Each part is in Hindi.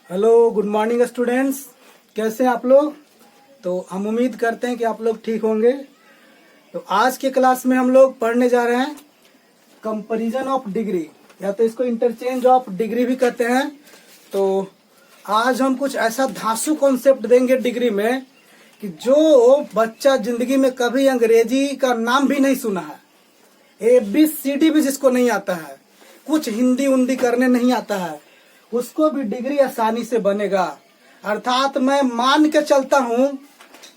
Hello, good morning students. कैसे हैं आप लोग? तो हम उम्मीद करते हैं कि आप लोग ठीक होंगे। तो आज के क्लास में हम लोग पढ़ने जा रहे हैं कंपैरिजन ऑफ डिग्री, या तो इसको इंटरचेंज ऑफ डिग्री भी कहते हैं। तो आज हम कुछ ऐसा धांसू कॉन्सेप्ट देंगे डिग्री में कि जो बच्चा जिंदगी में कभी अंग्रेजी का नाम भी नहीं सुना है, ABCD भी जिसको नहीं आता है, कुछ हिंदी उंदी करने नहीं आता है, उसको भी डिग्री आसानी से बनेगा। अर्थात मैं मान के चलता हूं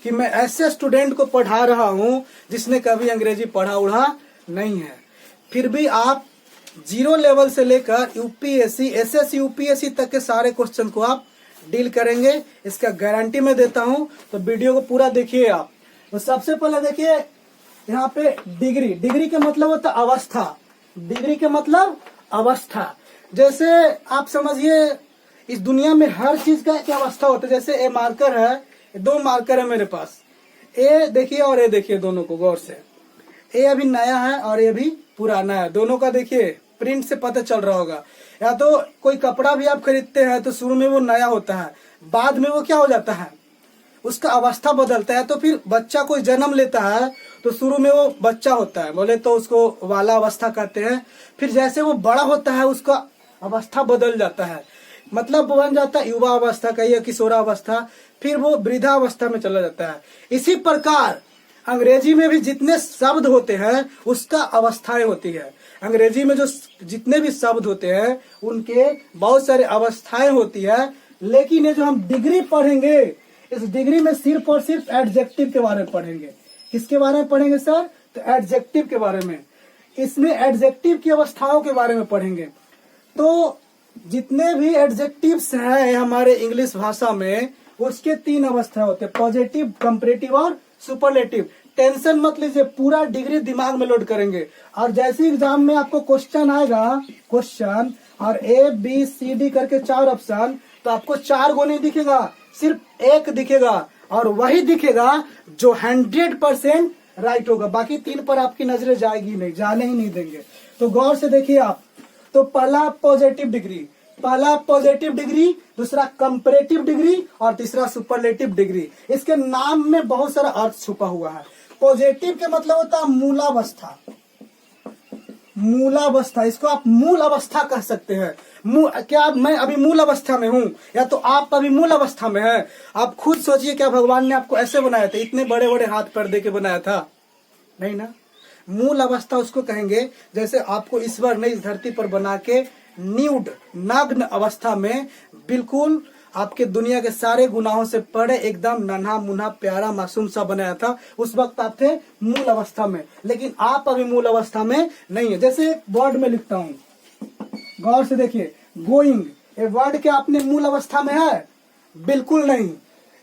कि मैं ऐसे स्टूडेंट को पढ़ा रहा हूं जिसने कभी अंग्रेजी पढ़ा उढ़ा नहीं है, फिर भी आप 0 लेवल से लेकर यूपीएससी, एसएससी, यूपीएससी तक के सारे क्वेश्चन को आप डील करेंगे, इसका गारंटी मैं देता हूं। तो वीडियो को पूरा देखिए आप। तो सबसे पहले देखिए यहाँ पे डिग्री के मतलब होता है अवस्था। डिग्री के मतलब अवस्था। जैसे आप समझिए इस दुनिया में हर चीज का एक अवस्था होता है। जैसे ए मार्कर है, 2 मार्कर है मेरे पास, ए देखिए और ए देखिए, दोनों को गौर से। ए अभी नया है और ए भी पुराना है, दोनों का देखिए प्रिंट से पता चल रहा होगा। या तो कोई कपड़ा भी आप खरीदते हैं तो शुरू में वो नया होता है, बाद में वो क्या हो जाता है, उसका अवस्था बदलता है। तो फिर बच्चा कोई जन्म लेता है तो शुरू में वो बच्चा होता है, बोले तो उसको बाला अवस्था कहते हैं। फिर जैसे वो बड़ा होता है उसका अवस्था बदल जाता है, मतलब बन जाता है युवा अवस्था का या किशोरावस्था, फिर वो वृद्धावस्था में चला जाता है। इसी प्रकार अंग्रेजी में भी जितने शब्द होते हैं उसका अवस्थाएं होती है। अंग्रेजी में जो जितने भी शब्द होते हैं उनके बहुत सारे अवस्थाएं होती है। लेकिन ये जो हम डिग्री पढ़ेंगे, इस डिग्री में सिर्फ और सिर्फ एडजेक्टिव के बारे में पढ़ेंगे। किसके बारे में पढ़ेंगे सर? तो एडजेक्टिव के बारे में। इसमें एडजेक्टिव की अवस्थाओं के बारे में पढ़ेंगे। तो जितने भी एडजेक्टिव्स हैं हमारे इंग्लिश भाषा में, उसके 3 अवस्था होते हैं, पॉजिटिव, कंपैरेटिव और सुपरलेटिव। टेंशन मत लीजिए, पूरा डिग्री दिमाग में लोड करेंगे। और जैसे एग्जाम में आपको क्वेश्चन आएगा, क्वेश्चन और ABCD करके 4 ऑप्शन, तो आपको 4 गो नहीं दिखेगा, सिर्फ 1 दिखेगा, और वही दिखेगा जो 100% राइट होगा। बाकी 3 पर आपकी नजरें जाएगी नहीं, जाने ही नहीं देंगे। तो गौर से देखिए आप। तो पहला पॉजिटिव डिग्री, दूसरा कंपैरेटिव डिग्री और तीसरा सुपरलेटिव डिग्री। इसके नाम में बहुत सारा अर्थ छुपा हुआ है। पॉजिटिव के मतलब होता है मूलावस्था। मूलावस्था, इसको आप मूल अवस्था कह सकते हैं। क्या मैं अभी मूल अवस्था में हूँ, या तो आप अभी मूल अवस्था में हैं? आप खुद सोचिए, क्या भगवान ने आपको ऐसे बनाया था, इतने बड़े बड़े हाथ पैर दे के बनाया था? नहीं ना। मूल अवस्था उसको कहेंगे जैसे आपको ईश्वर ने इस धरती पर बना के न्यूड, नग्न अवस्था में, बिल्कुल आपके दुनिया के सारे गुनाहों से परे एकदम नन्हा मुन्हा प्यारा मासूम सा बनाया था। उस वक्त आप थे मूल अवस्था में, लेकिन आप अभी मूल अवस्था में नहीं है। जैसे वर्ड में लिखता हूँ, गौर से देखिए, गोइंग, ये वर्ड क्या अपने मूल अवस्था में है? बिल्कुल नहीं,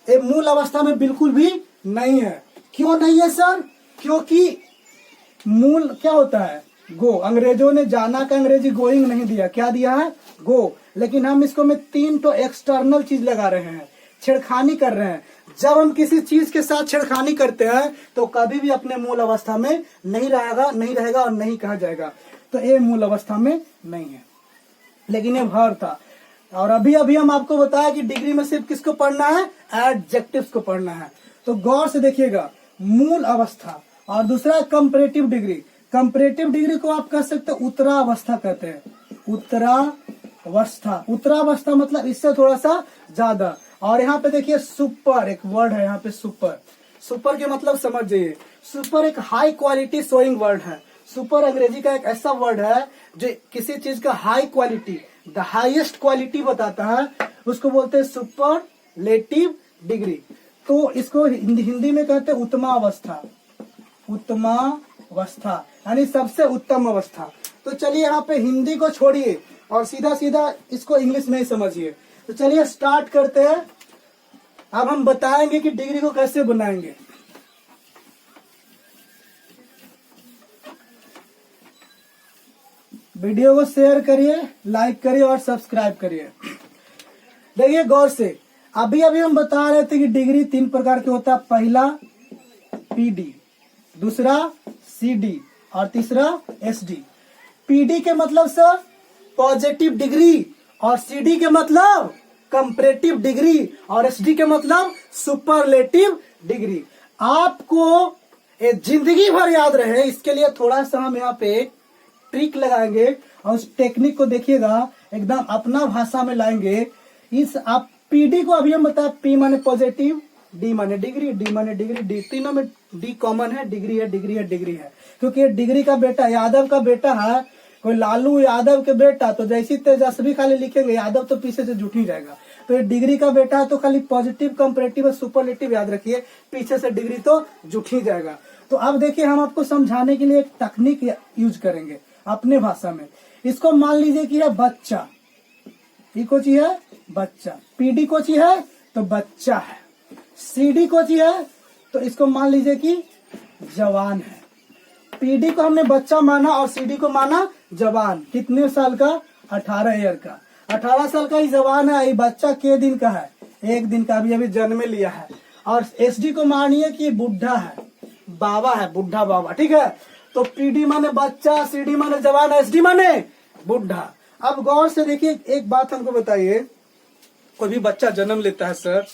ये मूल अवस्था में बिल्कुल भी नहीं है। क्यों नहीं है सर? क्योंकि मूल क्या होता है? गो। अंग्रेजों ने जाना का अंग्रेजी गोइंग नहीं दिया, क्या दिया है? गो। लेकिन हम इसको में 3 तो एक्सटर्नल चीज लगा रहे हैं, छेड़खानी कर रहे हैं। जब हम किसी चीज के साथ छेड़खानी करते हैं तो कभी भी अपने मूल अवस्था में नहीं रहेगा और नहीं कहा जाएगा। तो ये मूल अवस्था में नहीं है, लेकिन ये भर था। और अभी हम आपको बताया कि डिग्री में सिर्फ किसको पढ़ना है? एडजेक्टिव्स को पढ़ना है। तो गौर से देखिएगा, मूल अवस्था और दूसरा कंपैरेटिव डिग्री। कंपैरेटिव डिग्री को आप कह सकते हैं उत्तरावस्था कहते हैं। उत्तरावस्था मतलब इससे थोड़ा सा ज्यादा। और यहाँ पे देखिए सुपर, एक वर्ड है यहाँ पे सुपर के मतलब समझ जाइए। सुपर एक हाई क्वालिटी शोइंग वर्ड है। सुपर अंग्रेजी का एक ऐसा वर्ड है जो किसी चीज का high quality, the highest quality बताता है, उसको बोलते हैं सुपरलेटिव डिग्री। तो इसको हिंदी में कहते हैं उत्तमावस्था यानी सबसे उत्तम अवस्था। तो चलिए यहाँ पे हिंदी को छोड़िए और सीधा इसको इंग्लिश में ही समझिए। तो चलिए स्टार्ट करते हैं। अब हम बताएंगे कि डिग्री को कैसे बनाएंगे। वीडियो को शेयर करिए, लाइक करिए और सब्सक्राइब करिए। देखिए गौर से, अभी हम बता रहे थे कि डिग्री 3 प्रकार के होता है। पहला PD, दूसरा CD और तीसरा SD। PD के मतलब सर पॉजिटिव डिग्री और CD के मतलब कंपैरेटिव डिग्री, और एसडी के मतलब सुपरलेटिव डिग्री। आपको ये जिंदगी भर याद रहे, इसके लिए थोड़ा सा हम यहाँ पे ट्रिक लगाएंगे और उस टेक्निक को देखिएगा, एकदम अपना भाषा में लाएंगे। इस आप पीडी को अभी हम बताए, पी माने पॉजिटिव, डी माने डिग्री, डी माने डिग्री, डी तीनों में डी कॉमन है, डिग्री है, डिग्री है, डिग्री है, क्योंकि ये डिग्री का बेटा यादव का बेटा है, कोई लालू यादव के बेटा, तो जैसी तेजस्वी खाली लिखेंगे यादव तो पीछे से जुट ही जाएगा। तो ये डिग्री का बेटा है, तो खाली पॉजिटिव, कंपैरेटिव और सुपरलेटिव याद रखिए, पीछे से डिग्री तो जुट ही जाएगा। तो अब देखिए हम आपको समझाने के लिए एक तकनीक यूज करेंगे अपने भाषा में। इसको मान लीजिए कि है बच्चा, ई को चाहिए है बच्चा, पीडी को चाहिए है तो बच्चा है, सीडी को चाहिए है तो इसको मान लीजिए कि जवान है। पीडी को हमने बच्चा माना और सीडी को माना जवान। कितने साल का? 18 ईयर का। 18 साल का ही जवान है। ये बच्चा के दिन का है? 1 दिन का, अभी जन्म लिया है। और एसडी को मानिए कि बुढ़ा है, बाबा है, बुढ़ा बाबा, ठीक है। तो पीडी माने बच्चा, सीडी माने जवान, एसडी माने बुढ़ा। अब गौर से देखिए, एक बात हमको बताइए, कोई भी बच्चा जन्म लेता है सर,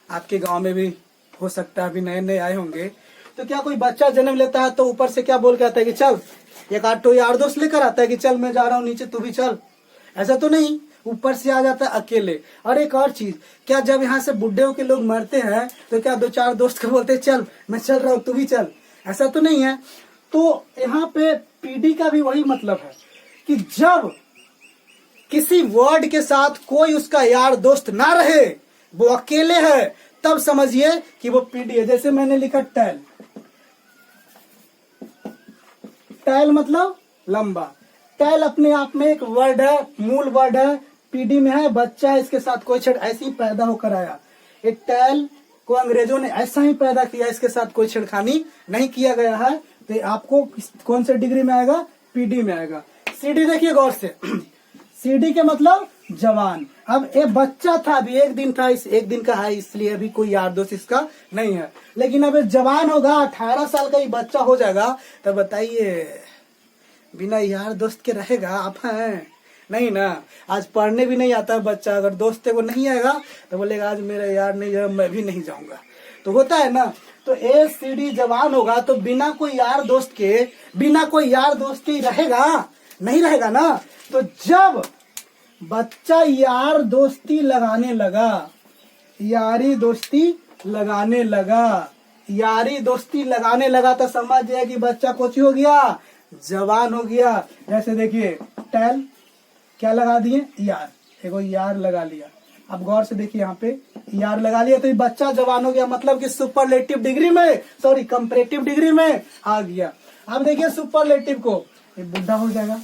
आपके गांव में भी हो सकता है, अभी नए नए आए होंगे, तो क्या कोई बच्चा जन्म लेता है तो ऊपर से क्या बोल के आता है कि चल, एक आध तो यार दोस्त लेकर आता है कि चल मैं जा रहा हूँ नीचे, तू भी चल? ऐसा तो नहीं, ऊपर से आ जाता है अकेले। और एक और चीज, क्या जब यहाँ से बुढ़े के लोग मरते हैं तो क्या 2-4 दोस्त को बोलते हैं चल मैं चल रहा हूँ तू भी चल? ऐसा तो नहीं है। तो यहाँ पे पीडी का भी वही मतलब है कि जब किसी वर्ड के साथ कोई उसका यार दोस्त ना रहे, वो अकेले है, तब समझिए कि वो पीडी है। जैसे मैंने लिखा टैल, टैल मतलब लंबा। टैल अपने आप में एक वर्ड है, मूल वर्ड है, पीडी में है, बच्चा है, इसके साथ कोई छेड़, ऐसे ही पैदा होकर आया। एक टैल को अंग्रेजों ने ऐसा ही पैदा किया, इसके साथ कोई छेड़खानी नहीं किया गया है। तो आपको कौन से डिग्री में आएगा? पीडी में आएगा। सीडी देखिए गौर से, सीडी के मतलब जवान। अब एक बच्चा था, अभी 1 दिन था, इस 1 दिन का है, इसलिए अभी कोई यार दोस्त इसका नहीं है। लेकिन अब जवान होगा, 18 साल का ही बच्चा हो जाएगा, तो बताइए बिना यार दोस्त के रहेगा? आप हैं नहीं ना। आज पढ़ने भी नहीं आता है बच्चा, अगर दोस्त को नहीं आएगा तो बोलेगा आज मेरा यार नहीं है, मैं भी नहीं जाऊंगा। तो होता है ना। तो ए सीडी जवान होगा तो बिना कोई यार दोस्त के, बिना कोई यार दोस्त के रहेगा? नहीं रहेगा ना। तो जब बच्चा यार दोस्ती लगाने लगा, यारी दोस्ती लगाने लगा, यारी दोस्ती लगाने लगा, तो समझ जाए कि बच्चा कुछ हो गया, जवान हो गया। जैसे देखिए टैल क्या लगा दिए? यार, एगो यार लगा लिया। अब गौर से देखिए, यहाँ पे यार लगा लिया तो ये बच्चा जवान हो गया, मतलब कि सुपरलेटिव डिग्री में, सॉरी कंपैरेटिव डिग्री में आ गया। अब देखिए सुपरलेटिव को, ये बुढ़ा हो जाएगा,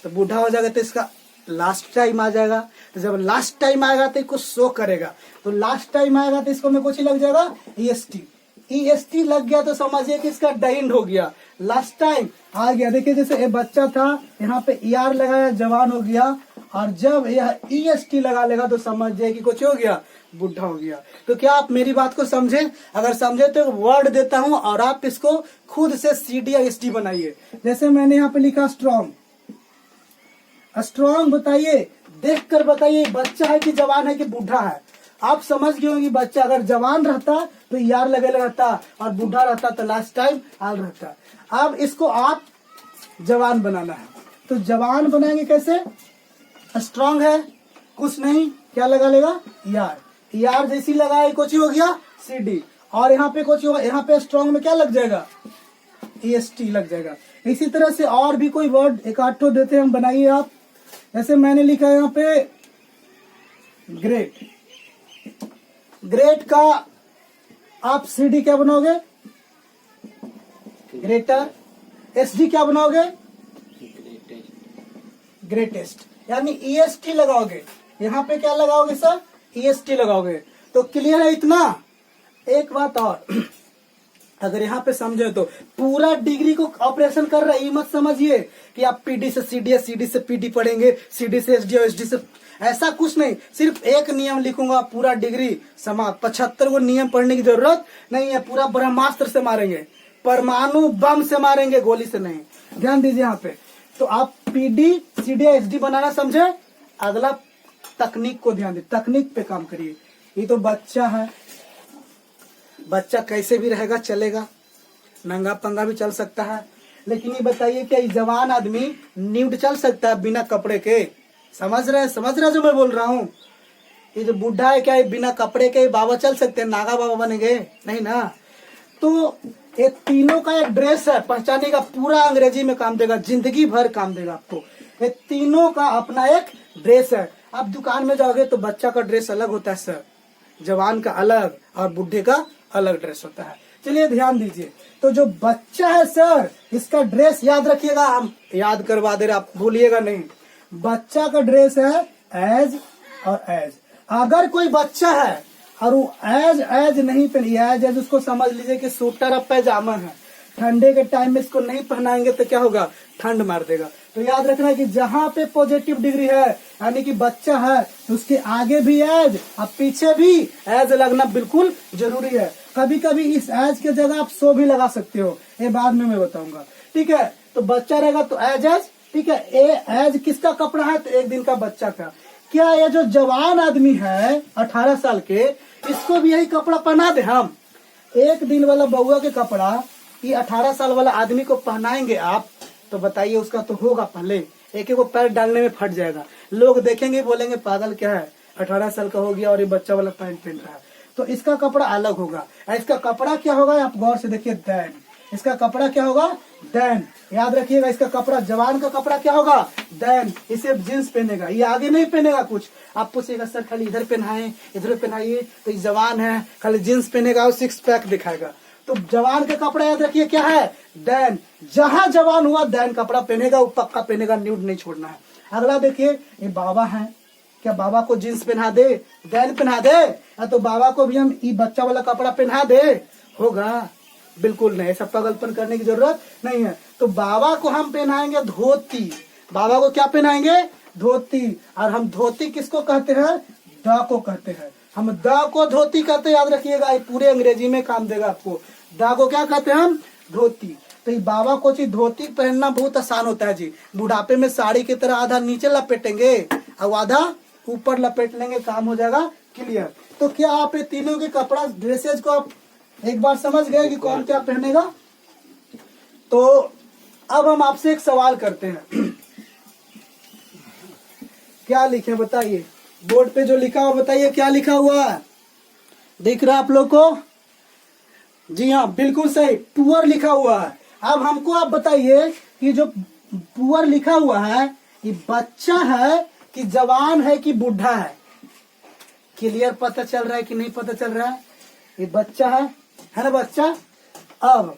तो बुढ़ा हो जाएगा तो इसका लास्ट टाइम आ जाएगा। तो जब लास्ट टाइम आएगा तो इसको शो करेगा, तो लास्ट टाइम आएगा तो इसको में कुछ ही लग जाएगा, ईएसटी। ईएसटी लग गया तो समझिए कि इसका डाइंड हो गया, लास्ट टाइम आ गया। देखिए जैसे ये बच्चा था, यहाँ पे ईआर लगाया, जवान हो गया, और जब यह ईएसटी लगा लेगा तो समझ जाए कि कुछ हो गया, बुढ़ा हो गया। तो क्या आप मेरी बात को समझे? अगर समझे तो वर्ड देता हूं और आप इसको खुद से सीडी या एसडी बनाइए। जैसे मैंने यहाँ पे लिखा स्ट्रॉन्ग, स्ट्रॉन्ग बताइए, देख कर बताइए बच्चा है कि जवान है कि बूढ़ा है। आप समझ गए होंगे, बच्चा अगर जवान रहता तो यार लगे रहता, और बूढ़ा रहता तो लास्ट टाइम आल रहता। अब इसको आप जवान बनाना है, तो जवान बनाएंगे कैसे? स्ट्रॉन्ग है, कुछ नहीं, क्या लगा लेगा? यार। यार जैसी लगाए कुछ हो गया, सीडी। और यहाँ पे कुछ होगा, यहाँ पे स्ट्रॉन्ग में क्या लग जाएगा? ईएसटी लग जाएगा। इसी तरह से और भी कोई वर्ड एक आठ ठो देते हैं हम, बनाइए आप। जैसे मैंने लिखा यहाँ पे ग्रेट, ग्रेट का आप सीडी क्या बनाओगे? ग्रेटर। एसडी क्या बनाओगे? ग्रेटेस्ट। यानी ईएसटी लगाओगे, यहाँ पे क्या लगाओगे सर? ईएसटी लगाओगे। तो क्लियर है इतना? एक बात और, अगर यहाँ पे समझे तो पूरा डिग्री को ऑपरेशन कर रहा है, ये मत समझिए कि आप पीडी से सीडी या सीडी से पीडी पढ़ेंगे, सीडी से एसडी और एसडी से, ऐसा कुछ नहीं। सिर्फ एक नियम लिखूंगा, पूरा डिग्री समाप्त। 75 को नियम पढ़ने की जरूरत नहीं है, पूरा ब्रह्मास्त्र से मारेंगे, परमाणु बम से मारेंगे, गोली से नहीं। ध्यान दीजिए यहाँ पे। तो आप पीडी, सीडी या एसडी बनाना समझे। अगला तकनीक को ध्यान दे, तकनीक पे काम करिए। ये तो बच्चा है, बच्चा कैसे भी रहेगा चलेगा, नंगा पंगा भी चल सकता है, लेकिन ये बताइए क्या ये जवान आदमी न्यूड चल सकता है बिना कपड़े के? समझ रहे जो मैं बोल रहा हूँ? ये जो बूढ़ा है क्या ये बिना कपड़े के बाबा चल सकते हैं, नागा बाबा बनेंगे? नहीं ना। तो ये तीनों का एक ड्रेस है, पहचाने का, पूरा अंग्रेजी में काम देगा, जिंदगी भर काम देगा आपको। ये तीनों का अपना एक ड्रेस है। आप दुकान में जाओगे तो बच्चा का ड्रेस अलग होता है सर, जवान का अलग और बूढ़े का अलग ड्रेस होता है। चलिए ध्यान दीजिए, तो जो बच्चा है सर इसका ड्रेस याद रखिएगा, हम याद करवा दे रहे, आप भूलिएगा नहीं। बच्चा का ड्रेस है एज और एज। अगर कोई बच्चा है और वो एज नहीं पहनी, एज उसको समझ लीजिए कि सूटर और पैजामा है, ठंडे के टाइम में इसको नहीं पहनाएंगे तो क्या होगा, ठंड मार देगा। तो याद रखना कि जहाँ पे पॉजिटिव डिग्री है यानी कि बच्चा है तो उसके आगे भी एज और पीछे भी एज लगना बिल्कुल जरूरी है। कभी कभी इस एज के जगह आप सो भी लगा सकते हो, ये बाद में मैं बताऊंगा, ठीक है। तो बच्चा रहेगा तो एज, ठीक है। एज किसका कपड़ा है, तो एक दिन का बच्चा का। क्या ये जो जवान आदमी है 18 साल के, इसको भी यही कपड़ा पहना दे हम? एक दिन वाला बउआ के कपड़ा ये 18 साल वाला आदमी को पहनाएंगे आप, तो बताइए उसका तो होगा पहले एक एक पैर डालने में फट जाएगा, लोग देखेंगे बोलेंगे पागल क्या है, 18 साल का हो गया और ये बच्चा वाला पैंट पहन रहा है। तो इसका कपड़ा अलग होगा। इसका कपड़ा क्या होगा, आप गौर से देखिए, दैन। इसका कपड़ा क्या होगा, दैन। याद रखिएगा, इसका कपड़ा, जवान का कपड़ा क्या होगा, दैन। इसे जींस पहनेगा, ये आगे नहीं पहनेगा कुछ। आप पूछेगा सर खाली इधर पहनाए इधर पहनाइए, तो ये जवान है खाली जींस पहनेगा और 6 पैक दिखाएगा। तो जवान का कपड़ा याद रखिए क्या है, दैन। जहां जवान हुआ दैन कपड़ा पहनेगा, वो पक्का पहनेगा, न्यूड नहीं छोड़ना है। अगला देखिए, ये बाबा है, क्या बाबा को जींस पहना दे, दैन पहना दे, या तो बाबा को भी हम ये बच्चा वाला कपड़ा पहना दे? होगा? बिल्कुल नहीं, ऐसा पागलपन करने की जरूरत नहीं है। तो बाबा को हम पहनाएंगे धोती। बाबा को क्या पहनाएंगे, धोती। और हम धोती किसको कहते हैं, द को कहते हैं। हम द को धोती कहते हैं, याद रखिएगा, ये पूरे अंग्रेजी में काम देगा आपको। द को क्या कहते हैं हम, धोती। तो ये बाबा को जी धोती पहनना बहुत आसान होता है जी। बुढ़ापे में साड़ी की तरह आधा नीचे लपेटेंगे और आधा ऊपर लपेट लेंगे, काम हो जाएगा क्लियर। तो क्या आप ये तीनों के कपड़ा ड्रेसेज को आप एक बार समझ गए कि कौन क्या पहनेगा? तो अब हम आपसे एक सवाल करते हैं। क्या लिखे बताइए, बोर्ड पे जो लिखा हुआ बताइए, क्या लिखा हुआ है, दिख रहा आप लोग को? जी हाँ, बिल्कुल सही, पुअर लिखा हुआ है। अब हमको आप बताइए कि जो पुअर लिखा हुआ है ये बच्चा है कि जवान है कि बूढ़ा है? क्लियर पता चल रहा है कि नहीं पता चल रहा है? ये बच्चा है ना बच्चा? अब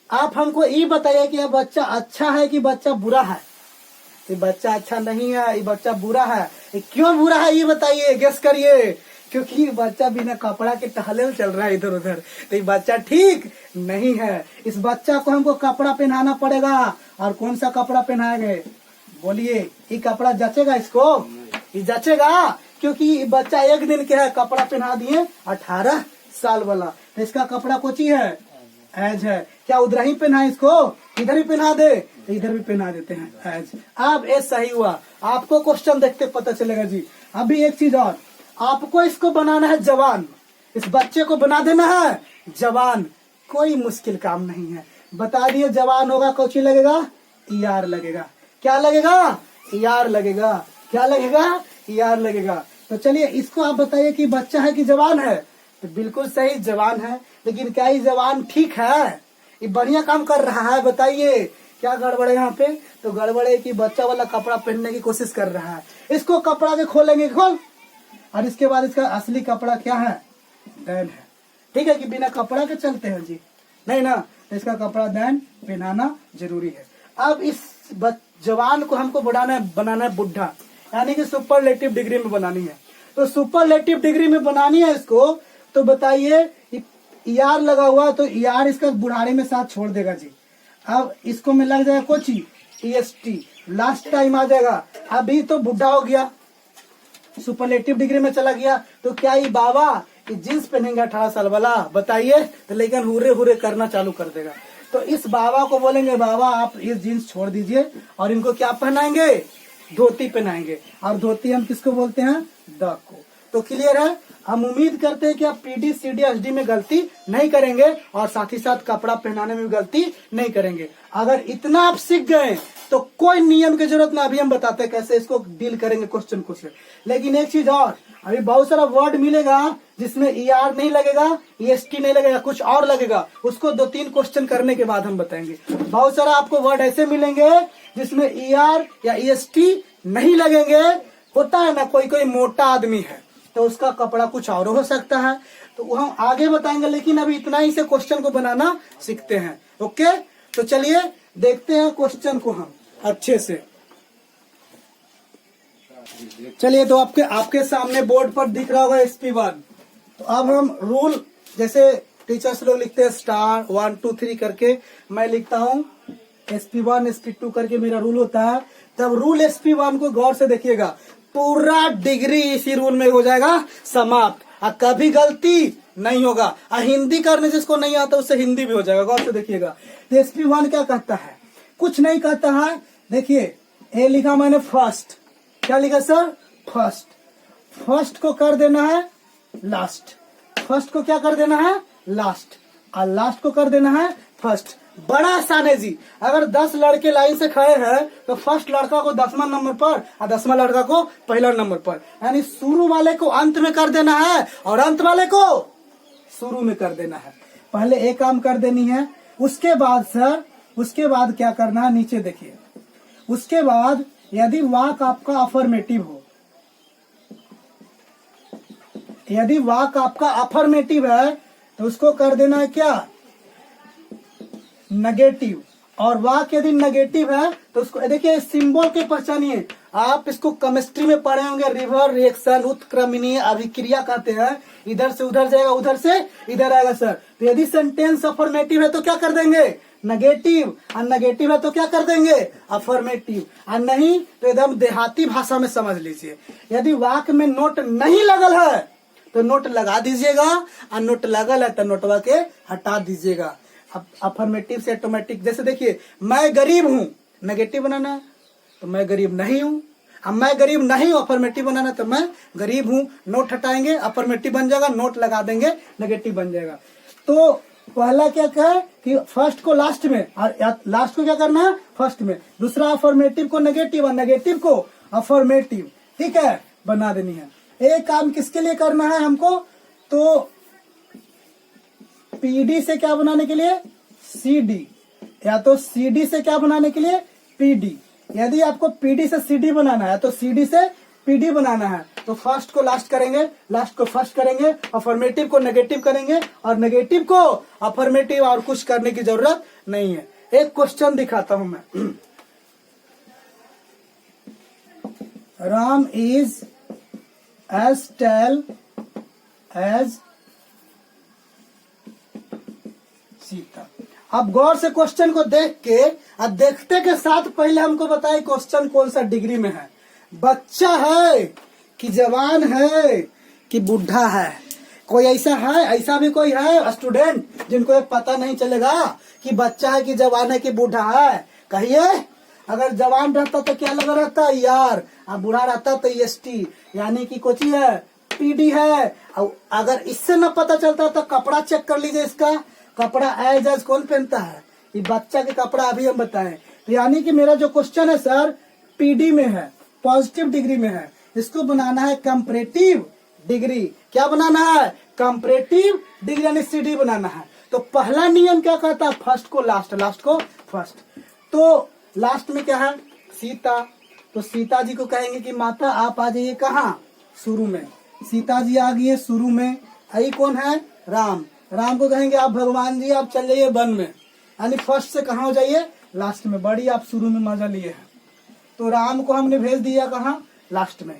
आप हमको ये बताइए कि ये बच्चा अच्छा है कि बच्चा बुरा है? ये बच्चा अच्छा नहीं है, ये बच्चा बुरा है। ये क्यों बुरा है ये बताइए, गेस करिए। क्योंकि बच्चा बिना कपड़ा के टहले चल रहा है इधर उधर, तो ये बच्चा ठीक नहीं है। इस बच्चा को हमको कपड़ा पहनाना पड़ेगा। और कौन सा कपड़ा पहनाएंगे बोलिए? ये कपड़ा जचेगा इसको? ये जचेगा? क्योंकि ये बच्चा एक दिन के है, कपड़ा पहना दिए 18 साल वाला, तो इसका कपड़ा कोची है, एज है। क्या उधर ही पहना इसको, इधर ही पहना दे? तो इधर भी पहना देते हैं एज। अब ये सही हुआ, आपको क्वेश्चन देखते पता चलेगा जी। अभी एक चीज और, आपको इसको बनाना है जवान, इस बच्चे को बना देना है जवान। कोई मुश्किल काम नहीं है, बता दिए जवान होगा, कोची लगेगा, यार लगेगा। क्या लगेगा, यार लगेगा। क्या लगेगा, यार लगेगा। तो चलिए इसको आप बताइए कि बच्चा है कि जवान है? तो बिल्कुल सही, जवान है। लेकिन क्या ये जवान ठीक है, ये बढ़िया काम कर रहा है? बताइए क्या गड़बड़ है यहाँ पे? तो गड़बड़ है कि बच्चा वाला कपड़ा पहनने की कोशिश कर रहा है। इसको कपड़ा के खोलेंगे, खोल, और इसके बाद इसका असली कपड़ा क्या है, दैन है। ठीक है कि बिना कपड़ा के चलते हैं जी, नहीं ना? तो इसका कपड़ा दैन पहनाना जरूरी है। अब इस जवान को हमको बनाना है बुढ़ा, यानी कि सुपरलेटिव डिग्री में बनानी है। तो सुपरलेटिव डिग्री में बनानी है इसको, तो बताइए यार लगा हुआ, तो यार इसका बुढ़ारी में साथ छोड़ देगा जी। अब इसको में लग जाएगा कोची, EST, लास्ट टाइम आ जाएगा। अभी तो बुढ़ा हो गया, सुपरलेटिव डिग्री में चला गया, तो क्या ये बाबा ये जींस पहनेंगे 18 साल वाला? बताइए। तो लेकिन हुरे हुरे करना चालू कर देगा। तो इस बाबा को बोलेंगे बाबा आप ये जीन्स छोड़ दीजिए और इनको क्या पहनाएंगे, धोती पहनाएंगे, और धोती हम किसको बोलते हैं? द को। तो क्लियर है? हम उम्मीद करते हैं कि आप पीडी सीडी एसडी में गलती नहीं करेंगे और साथ ही साथ कपड़ा पहनाने में भी गलती नहीं करेंगे। अगर इतना आप सीख गए तो कोई नियम की जरूरत ना, अभी हम बताते हैं कैसे इसको डील करेंगे क्वेश्चन को से। लेकिन एक चीज और, अभी बहुत सारा वर्ड मिलेगा जिसमें ER नहीं लगेगा, EST नहीं लगेगा, कुछ और लगेगा, उसको 2-3 क्वेश्चन करने के बाद हम बताएंगे। बहुत सारा आपको वर्ड ऐसे मिलेंगे जिसमें ER या EST नहीं लगेंगे। होता है ना, कोई कोई मोटा आदमी है तो उसका कपड़ा कुछ और हो सकता है, तो वो हम आगे बताएंगे, लेकिन अभी इतना ही से क्वेश्चन को बनाना सीखते हैं। ओके, तो चलिए देखते हैं क्वेश्चन को हम अच्छे से। चलिए, तो आपके सामने बोर्ड पर दिख रहा होगा SP1। तो अब हम रूल, जैसे टीचर्स लोग लिखते हैं स्टार 1 2 3 करके, मैं लिखता हूँ SP1 SP2 करके मेरा रूल होता है। तब रूल SP1 को गौर से देखिएगा, पूरा डिग्री इसी रूल में हो जाएगा समाप्त, और कभी गलती नहीं होगा। और हिंदी करने जिसको नहीं आता उससे हिंदी भी हो जाएगा। गौर से देखिएगा, तो SP1 क्या कहता है? कुछ नहीं कहता है। देखिए, ए लिखा मैंने फर्स्ट, क्या लिखा सर? फर्स्ट। फर्स्ट को कर देना है लास्ट, फर्स्ट को क्या कर देना है? लास्ट, और लास्ट को कर देना है फर्स्ट। बड़ा आसान है जी। अगर 10 लड़के लाइन से खड़े हैं तो फर्स्ट लड़का को 10वां नंबर पर और 10वां लड़का को पहला नंबर पर, यानी शुरू वाले को अंत में कर देना है और अंत वाले को शुरू में कर देना है। पहले एक काम कर देनी है, उसके बाद सर, उसके बाद क्या करना है? नीचे देखिए, उसके बाद यदि वाक आपका अफर्मेटिव हो, यदि वाक आपका अफर्मेटिव है तो उसको कर देना है क्या? नेगेटिव। और वाक यदि नेगेटिव है तो उसको देखिए, सिंबल के पहचानिए। आप इसको केमिस्ट्री में पढ़े होंगे, रिवर रिएक्शन, उत्क्रमणीय अभिक्रिया कहते हैं। इधर से उधर जाएगा, उधर से इधर आएगा सर। तो यदि सेंटेंस अफर्मेटिव है तो क्या कर देंगे? नेगेटिव। और नेगेटिव है तो क्या कर देंगे? अफर्मेटिव। और नहीं तो एकदम देहाती भाषा में समझ लीजिए, यदि वाक में नोट नहीं लगल है तो नोट लगा दीजिएगा, और नोट लगल है तो नोटवा के हटा दीजिएगा। अब अफर्मेटिव से ऑटोमेटिक, जैसे देखिए, मैं गरीब हूँ, नेगेटिव बनाना है तो मैं गरीब नहीं हूँ। अब मैं गरीब नहीं हूँ, अफर्मेटिव बनाना तो मैं गरीब हूँ। नोट हटाएंगे, अफर्मेटिव बन जाएगा, नोट लगा देंगे, नेगेटिव बन जाएगा। तो पहला क्या कहे कि फर्स्ट को लास्ट में और लास्ट को क्या करना है? फर्स्ट में। दूसरा अफर्मेटिव को नेगेटिव और नेगेटिव को अफर्मेटिव, ठीक है, बना देनी है। एक काम किसके लिए करना है हमको? तो PD से क्या बनाने के लिए? CD, या तो CD से क्या बनाने के लिए? PD। यदि आपको PD से CD बनाना है तो CD से PD बनाना है, तो फर्स्ट को लास्ट करेंगे, लास्ट को फर्स्ट करेंगे, अफर्मेटिव को नेगेटिव करेंगे और नेगेटिव को अफर्मेटिव, और कुछ करने की जरूरत नहीं है। एक क्वेश्चन दिखाता हूं मैं। Ram is as tall as Sita. अब गौर से क्वेश्चन को देख के, अब देखते के साथ पहले हमको बताए क्वेश्चन कौन सा डिग्री में है। बच्चा है कि जवान है कि बूढ़ा है? कोई ऐसा है, ऐसा भी कोई है स्टूडेंट जिनको ये पता नहीं चलेगा कि बच्चा है कि जवान है कि बूढ़ा है? कहिए। अगर जवान रहता तो क्या लगा रहता? ER, और बूढ़ा रहता तो EST, यानी कि कोची है? PD है। अगर इससे न पता चलता तो कपड़ा चेक कर लीजिए। इसका कपड़ा एज एज कौन पहनता है? ये बच्चा के कपड़ा अभी हम बताएं। तो यानी कि मेरा जो क्वेश्चन है सर PD में है, पॉजिटिव डिग्री में है। इसको बनाना है कंपैरेटिव डिग्री। क्या बनाना है? कंपैरेटिव डिग्री, यानी CD बनाना है। तो पहला नियम क्या कहता है? फर्स्ट को लास्ट, लास्ट को फर्स्ट। तो लास्ट में क्या है? सीता। तो सीता जी को कहेंगे कि माता आप आ जाइए कहाँ? शुरू में। सीता जी आ गई है शुरू में। आई कौन है? राम। राम को कहेंगे आप भगवान जी आप चल जाइए वन में, यानी फर्स्ट से कहाँ हो जाइए? लास्ट में। बड़ी आप शुरू में मजा लिए हैं, तो राम को हमने भेज दिया कहाँ? लास्ट में।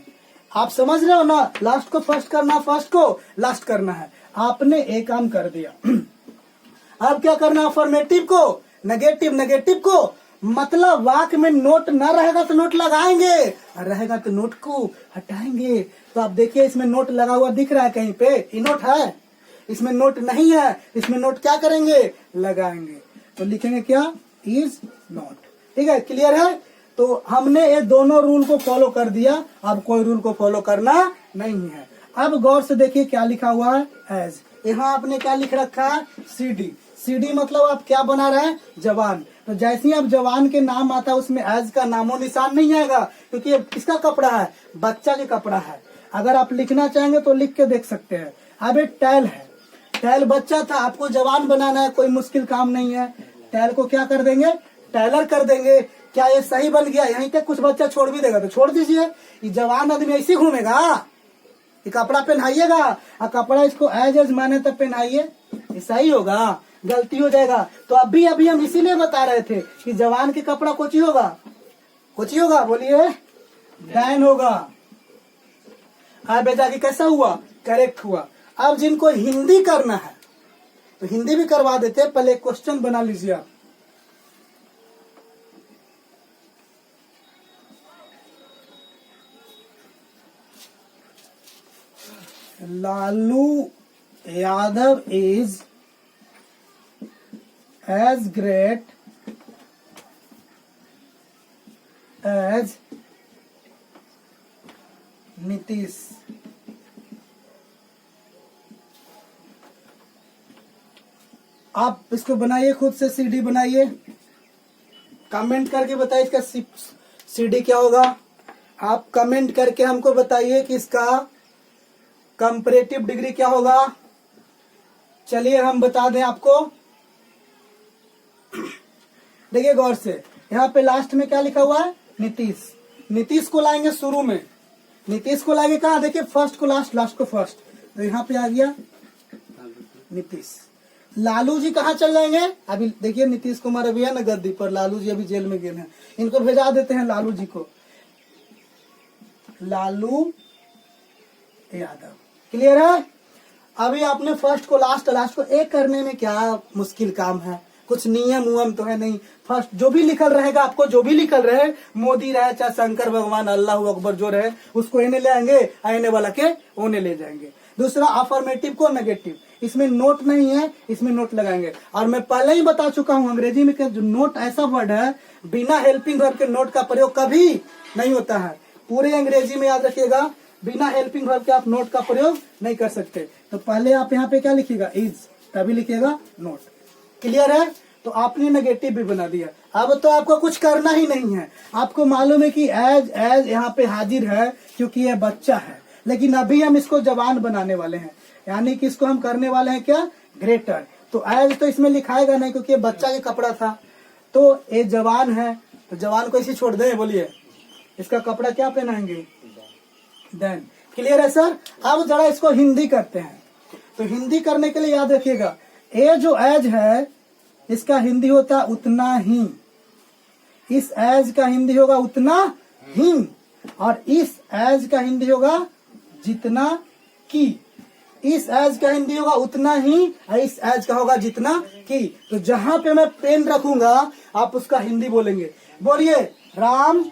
आप समझ रहे हो ना? लास्ट को फर्स्ट करना, फर्स्ट को लास्ट करना है। आपने एक काम कर दिया। अब क्या करना? अफर्मेटिव को नेगेटिव, नेगेटिव को मतलब वाक में नोट न रहेगा तो नोट लगाएंगे, रहेगा तो नोट को हटाएंगे। तो आप देखिए, इसमें नोट लगा हुआ दिख रहा है कहीं पे? ये नोट है, इसमें नोट नहीं है। इसमें नोट क्या करेंगे? लगाएंगे। तो लिखेंगे क्या? Is not. ठीक है, क्लियर है? तो हमने ये दोनों रूल को फॉलो कर दिया, अब कोई रूल को फॉलो करना नहीं है। अब गौर से देखिए क्या लिखा हुआ है, एज। यहाँ आपने क्या लिख रखा है, CD। CD मतलब आप क्या बना रहे हैं, जवान। तो जैसे ही आप जवान के नाम आता है उसमें एज का नामो निशान नहीं आएगा, क्योंकि ये किसका कपड़ा है, बच्चा के कपड़ा है। अगर आप लिखना चाहेंगे तो लिख के देख सकते हैं। अब एक टैल है, टैल बच्चा था, आपको जवान बनाना है, कोई मुश्किल काम नहीं है। टैल को क्या कर देंगे, टैलर कर देंगे। क्या ये सही बन गया, यहीं तक कुछ बच्चा छोड़ भी देगा तो छोड़ दीजिए। ये जवान आदमी ऐसे घूमेगा, ये कपड़ा पहनाइएगा और कपड़ा इसको एज माने तब पहनाइए, ऐसा ही होगा, गलती हो जाएगा। तो अभी हम इसीलिए बता रहे थे कि जवान के कपड़ा कोची होगा, कोची होगा, बोलिए डैन होगा। हाँ बेटा कि कैसा हुआ, करेक्ट हुआ। अब जिनको हिंदी करना है तो हिंदी भी करवा देते, पहले क्वेश्चन बना लीजिए आप। Lalu Yadav is as great as Nitish. आप इसको बनाइए, खुद से CD बनाइए, कमेंट करके बताइए इसका CD क्या होगा। आप कमेंट करके हमको बताइए कि इसका कंपैरेटिव डिग्री क्या होगा। चलिए हम बता दें आपको। देखिए गौर से, यहाँ पे लास्ट में क्या लिखा हुआ है, नीतीश। नीतीश को लाएंगे शुरू में, नीतीश को लाएंगे कहा, देखिए फर्स्ट को लास्ट, लास्ट को फर्स्ट, तो यहाँ पे आ गया नीतीश। लालू जी कहाँ चल जाएंगे, अभी देखिए नीतीश कुमार अभी है ना गद्दी पर, लालू जी अभी जेल में गए हैं, इनको भेजा देते हैं लालू जी को, लालू यादव। क्लियर है। अभी आपने फर्स्ट को लास्ट, लास्ट को एक करने में क्या मुश्किल काम है, कुछ नियम उयम तो है नहीं। फर्स्ट जो भी लिखल रहेगा, आपको जो भी लिखल रहे, मोदी रहे चाहे शंकर भगवान, अल्लाह अकबर जो रहे, उसको इन्हें ले आएंगे, आने वाला के ओने ले जाएंगे। दूसरा अफर्मेटिव को नेगेटिव, इसमें नोट नहीं है, इसमें नोट लगाएंगे। और मैं पहले ही बता चुका हूँ अंग्रेजी में जो नोट ऐसा वर्ड है, बिना हेल्पिंग वर्ब के नोट का प्रयोग कभी नहीं होता है। पूरे अंग्रेजी में याद रखिएगा, बिना हेल्पिंग वर्ब के आप नोट का प्रयोग नहीं कर सकते। तो पहले आप यहाँ पे क्या लिखिएगा, इज, तभी लिखिएगा नोट। क्लियर है। तो आपने नेगेटिव भी बना दिया। अब तो आपको कुछ करना ही नहीं है, आपको मालूम है कि एज एज यहाँ पे हाजिर है क्योंकि यह बच्चा है, लेकिन अभी हम इसको जवान बनाने वाले हैं, यानी कि इसको हम करने वाले हैं क्या, ग्रेटर। तो एज तो इसमें लिखाएगा नहीं क्योंकि ये बच्चा के कपड़ा था, तो ये जवान है, तो जवान को इसी छोड़ दें, बोलिए इसका कपड़ा क्या पहनाएंगे, देन। क्लियर है सर। अब जरा इसको हिंदी करते हैं। तो हिंदी करने के लिए याद रखिएगा, ये जो एज है इसका हिंदी होता है उतना ही, इस एज का हिंदी होगा उतना ही, और इस एज का हिंदी होगा जितना की। इस एज का हिंदी होगा उतना ही, और इस एज का होगा जितना की। तो जहां पे मैं पेन रखूंगा आप उसका हिंदी बोलेंगे। बोलिए, राम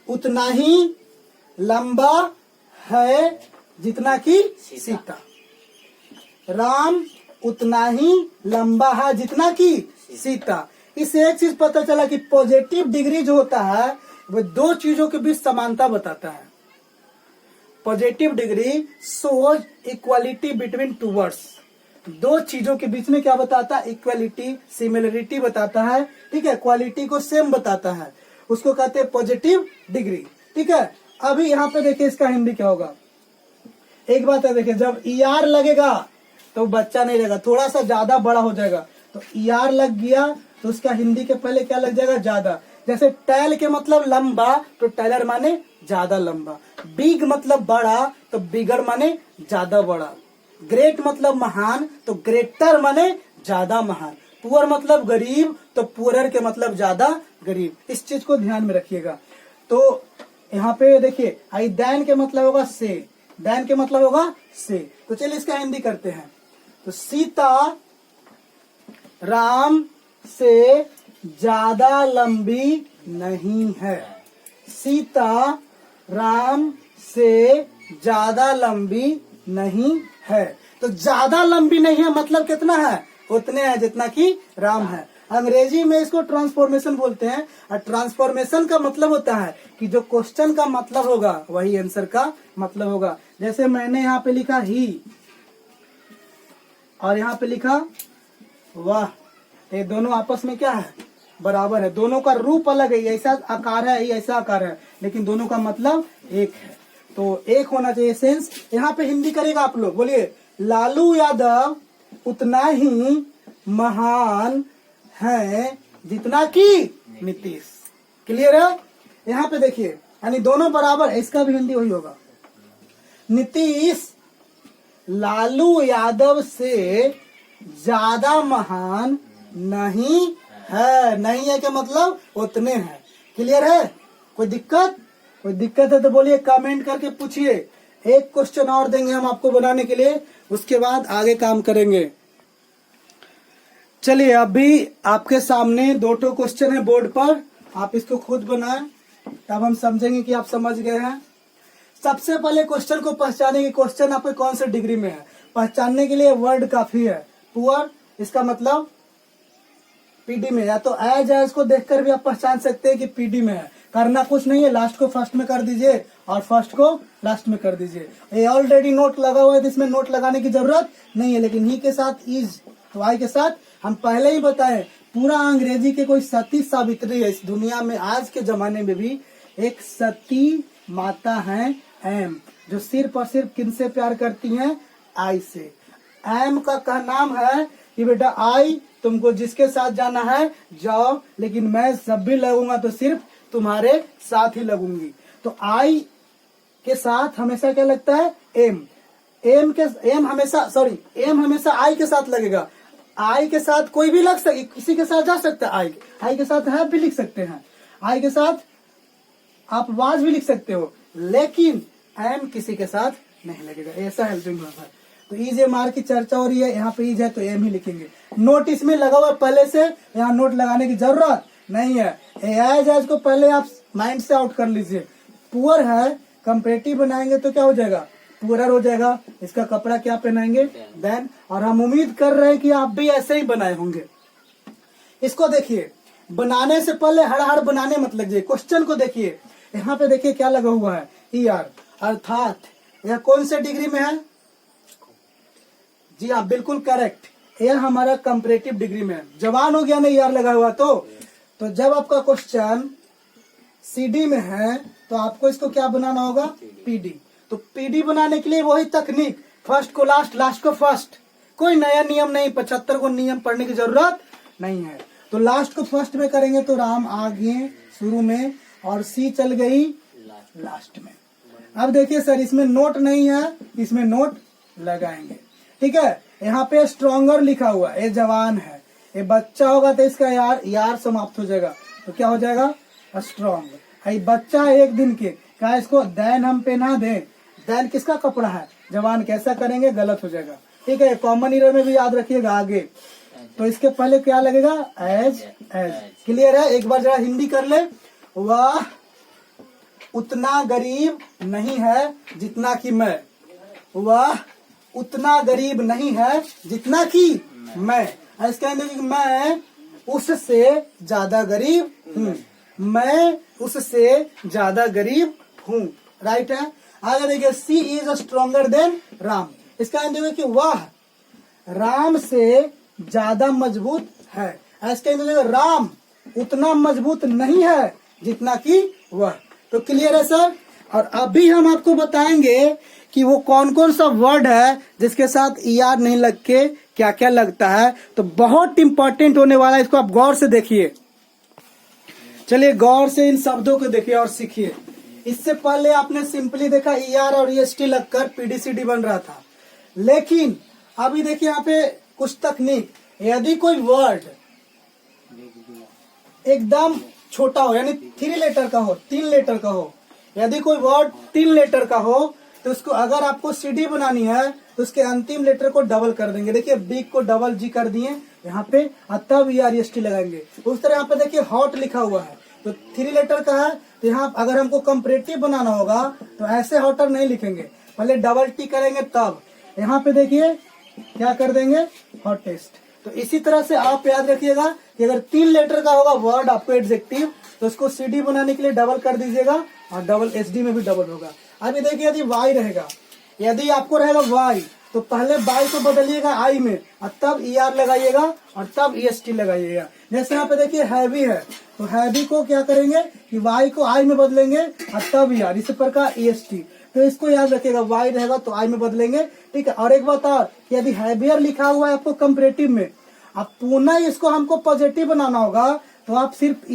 उतना ही लंबा है जितना की सीता। राम उतना ही लंबा है जितना की सीता। इससे एक चीज पता चला कि पॉजिटिव डिग्री जो होता है वो दो चीजों के बीच समानता बताता है। Positive degree shows equality between two words. दो चीजों के बीच में क्या बताता है, इक्वालिटी, सिमिलरिटी बताता है। ठीक है, क्वालिटी को सेम बताता है, उसको कहते हैं पॉजिटिव डिग्री। ठीक है। अभी यहाँ पे देखिए इसका हिंदी क्या होगा। एक बात है, देखिए जब ER लगेगा तो बच्चा नहीं रहेगा, थोड़ा सा ज्यादा बड़ा हो जाएगा। तो ER लग गया तो उसका हिंदी के पहले क्या लग जाएगा, ज्यादा। जैसे टैल के मतलब लंबा, तो टैलर माने ज्यादा लंबा। बिग मतलब बड़ा, तो बिगर माने ज्यादा बड़ा। ग्रेट मतलब महान, तो ग्रेटर माने ज्यादा महान। पुअर मतलब गरीब, तो पुअरर के मतलब ज्यादा गरीब। इस चीज को ध्यान में रखिएगा। तो यहाँ पे देखिए, आई दैन के मतलब होगा से, दैन के मतलब होगा से। तो चलिए इसका हिंदी करते हैं। तो सीता राम से ज्यादा लंबी नहीं है। सीता राम से ज्यादा लंबी नहीं है। तो ज्यादा लंबी नहीं है मतलब कितना है, उतने है जितना कि राम है। अंग्रेजी में इसको ट्रांसफॉर्मेशन बोलते हैं। और ट्रांसफॉर्मेशन का मतलब होता है कि जो क्वेश्चन का मतलब होगा वही आंसर का मतलब होगा। जैसे मैंने यहाँ पे लिखा ही और यहाँ पे लिखा वाह, ये दोनों आपस में क्या है, बराबर है। दोनों का रूप अलग है, ऐसा आकार है, ऐसा आकार है, लेकिन दोनों का मतलब एक है। तो एक होना चाहिए सेंस। यहाँ पे हिंदी करेगा आप लोग, बोलिए लालू यादव उतना ही महान है जितना कि नीतीश। क्लियर है? यहाँ पे देखिए, यानी दोनों बराबर है, इसका भी हिंदी वही होगा। नीतीश लालू यादव से ज्यादा महान नहीं है। नहीं है क्या मतलब उतने हैं। क्लियर है? कोई दिक्कत? कोई दिक्कत है तो बोलिए, कमेंट करके पूछिए। एक क्वेश्चन और देंगे हम आपको बनाने के लिए, उसके बाद आगे काम करेंगे। चलिए, अभी आपके सामने 2 क्वेश्चन है बोर्ड पर, आप इसको खुद बनाएं, तब हम समझेंगे कि आप समझ गए हैं। सबसे पहले क्वेश्चन को पहचानेंगे, क्वेश्चन आपके कौन से डिग्री में है। पहचानने के लिए वर्ड काफी है। पुअर, इसका मतलब पीडी में, या तो एज को देखकर भी आप पहचान सकते हैं कि पीडी में है। करना कुछ नहीं है, लास्ट को फर्स्ट में कर दीजिए और फर्स्ट को लास्ट में कर दीजिए। ये ऑलरेडी नोट लगा हुआ है, इसमें नोट लगाने की जरूरत नहीं है। लेकिन ही के साथ इज, तो आई के साथ हम पहले ही बताए, पूरा अंग्रेजी के कोई सती सावित्री है इस दुनिया में। आज के जमाने में भी एक सती माता है एम, जो सिर्फ और सिर्फ किनसे प्यार करती हैं, आई से। एम का नाम है कि बेटा आई, तुमको जिसके साथ जाना है जाओ, लेकिन मैं जब भी लगूंगा तो सिर्फ तुम्हारे साथ ही लगूंगी। तो आई के साथ हमेशा क्या लगता है, एम। एम हमेशा आई के साथ लगेगा। आई के साथ कोई भी लग सके, किसी के साथ जा सकता है। आई के साथ है भी लिख सकते हैं, आई के साथ आप वाज भी लिख सकते हो, लेकिन एम किसी के साथ नहीं लगेगा। ऐसा हेल्पिंग वर्ब है। तो ईज एम आर की चर्चा हो रही है, यहाँ पे ईज है तो एम ही लिखेंगे। नोट इसमें लगा हुआ पहले से, यहाँ नोट लगाने की जरूरत नहीं है। एज को पहले आप माइंड से आउट कर लीजिए। पुअर है, कंपेरेटिव बनाएंगे तो क्या हो जाएगा, पुअरर हो जाएगा। इसका कपड़ा क्या पहनाएंगे, देन। और हम उम्मीद कर रहे हैं कि आप भी ऐसे ही बनाए होंगे। इसको देखिए, बनाने से पहले हड़ बनाने मत लगिए। क्वेश्चन को देखिए, यहाँ पे देखिए क्या लगा हुआ है, ER, अर्थात यह कौन से डिग्री में है। जी हाँ, बिल्कुल करेक्ट। यह हमारा कंपैरेटिव डिग्री में है। जवान हो गया ना ER लगा हुआ तो जब आपका क्वेश्चन CD में है तो आपको इसको क्या बनाना होगा, PD। तो PD बनाने के लिए वही तकनीक, फर्स्ट को लास्ट, लास्ट को फर्स्ट। कोई नया नियम नहीं, 75 को नियम पढ़ने की जरूरत नहीं है। तो लास्ट को फर्स्ट में करेंगे तो राम आगे शुरू में और सी चल गई लास्ट में। अब देखिए सर, इसमें नोट नहीं है, इसमें नोट लगाएंगे। ठीक है, यहाँ पे स्ट्रॉन्गर लिखा हुआ, ये जवान है। ये बच्चा होगा तो इसका यार समाप्त हो जाएगा, तो क्या हो जाएगा, स्ट्रॉन्ग। बच्चा है 1 दिन के, क्या इसको दैन हम पहना दें। दैन किसका कपड़ा है, जवान। कैसा करेंगे, गलत हो जाएगा। ठीक है, कॉमन ईयर में भी याद रखिएगा आगे। तो इसके पहले क्या लगेगा, एज। क्लियर है? एक बार जरा हिंदी कर ले। वह उतना गरीब नहीं है जितना कि मैं। वह उतना गरीब नहीं है जितना कि मैं। इसके अंदर मैं उससे ज्यादा गरीब हूँ, मैं उससे ज्यादा गरीब हूँ। राइट है? आगे देखिए, सी इज स्ट्रॉन्गर देन राम। इसका अंदर कि वह राम से ज्यादा मजबूत है। इसके अंदर राम उतना मजबूत नहीं है जितना कि वह। तो क्लियर है सर? और अभी हम आपको बताएंगे कि वो कौन कौन सा वर्ड है जिसके साथ ER नहीं लग के क्या क्या लगता है। तो बहुत इंपॉर्टेंट होने वाला है, इसको आप गौर से देखिए। चलिए गौर से इन शब्दों को देखिए और सीखिए। इससे पहले आपने सिंपली देखा ER और EST लगकर PDCD बन रहा था, लेकिन अभी देखिए यहाँ पे कुछ तकनीक। यदि कोई वर्ड एकदम छोटा हो, यानी 3 लेटर का हो, 3 लेटर का हो, यदि कोई वर्ड 3 लेटर का हो तो उसको अगर आपको CD बनानी है तो उसके अंतिम लेटर को डबल कर देंगे। देखिए बिग को डबल G कर दिए यहाँ पे, तब ER EST लगाएंगे। उस तरह यहाँ पे देखिए हॉट लिखा हुआ है, तो 3 लेटर का है। तो यहाँ अगर हमको कंपैरेटिव बनाना होगा तो ऐसे हॉटर नहीं लिखेंगे, पहले डबल T करेंगे तब। यहाँ पे देखिए क्या कर देंगे, हॉटेस्ट। तो इसी तरह से आप याद रखिएगा कि अगर 3 लेटर का होगा वर्ड आपको एडजेक्टिव, तो उसको CD बनाने के लिए डबल कर दीजिएगा और डबल SD में भी डबल होगा। अभी देखिए यदि Y रहेगा, यदि आपको रहेगा Y तो पहले बाई को बदलिएगा आई में और तब ER लगाइएगा और तब EST लगाइएगा। जैसे यहाँ पे देखिए हैवी है, तो हैवी को क्या करेंगे कि वाई को आई में बदलेंगे और तब ER, इसी प्रकार EST। तो इसको याद रखिएगा, वाई रहेगा तो आई में बदलेंगे, ठीक है। और एक बात और, यदि हैवियर लिखा हुआ है आपको कंपैरेटिव में, अब पुनः इसको हमको पॉजिटिव बनाना होगा, तो आप सिर्फ